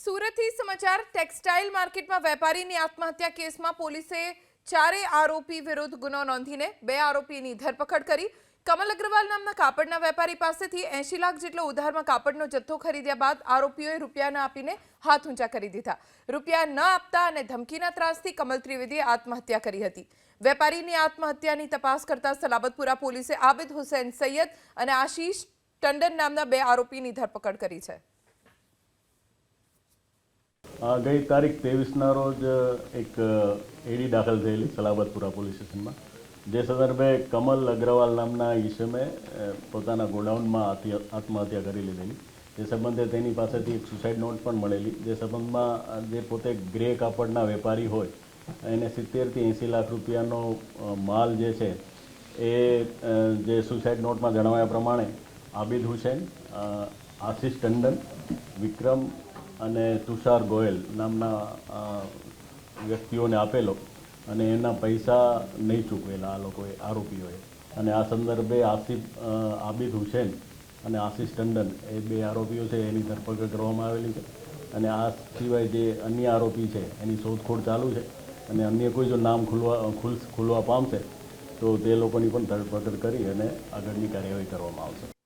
સુરતથી સમાચાર ટેક્સટાઇલ માર્કેટમાં વેપારીની આત્મહત્યા કેસમાં પોલીસે 4 આરોપી વિરુદ્ધ ગુનો નોંધીને 2 આરોપીની ધરપકડ કરી। કમલ અગ્રવાલ નામના કાપડના વેપારી પાસેથી 80 લાખ જેટલો ઉધારમાં કાપડનો જથ્થો ખરીદ્યા બાદ આરોપીઓએ રૂપિયા ન આપીને હાથ ઊંચા કરી દીધા। રૂપિયા ન આપતા અને ધમકીના ત્રાસથી કમલ ત્રિવેદીએ આત્મહત્યા કરી હતી। વેપારીની આત્મહત્યાની તપાસ કરતા સલાબતપુરા પોલીસે આબિદ હુસૈન સૈયદ અને આશીષ ટંડન નામના 2 આરોપીની ધરપકડ કરી છે। गई तारीख 23 रोज एक एडी दाखल थी सलाबतपुरा पोलीस स्टेशन में जे संदर्भे कमल अग्रवाल नामना ईसमे पोताना गोडाउन में आत्महत्या करी लीधेली। जे संबंधे तेनी पासेथी एक सुसाइड नोट पण मळेली। जे संबंध में जे पोते ग्रे कापड़ना वेपारी होय एने 70 થી 80 लाख रूपियानो माल जे छे ए जे सुसाइड नोट में जणाव्या प्रमाणे आबिद हुसैन, आशीष टंडन, विक्रम અને તુષાર ગોયલ નામના વ્યક્તિઓને આપેલો અને એના પૈસા નહીં ચૂકવેલા આ લોકોએ આરોપીઓએ। અને આ સંદર્ભે આબિદ હુસૈન અને આશીષ ટંડન એ 2 આરોપીઓ છે એની ધરપકડ કરવામાં આવેલી છે। અને આ સિવાય જે અન્ય આરોપી છે એની શોધખોળ ચાલુ છે અને અન્ય કોઈ જો નામ ખુલવા પામશે તો તે લોકોની પણ ધરપકડ કરી અને આગળની કાર્યવાહી કરવામાં આવશે।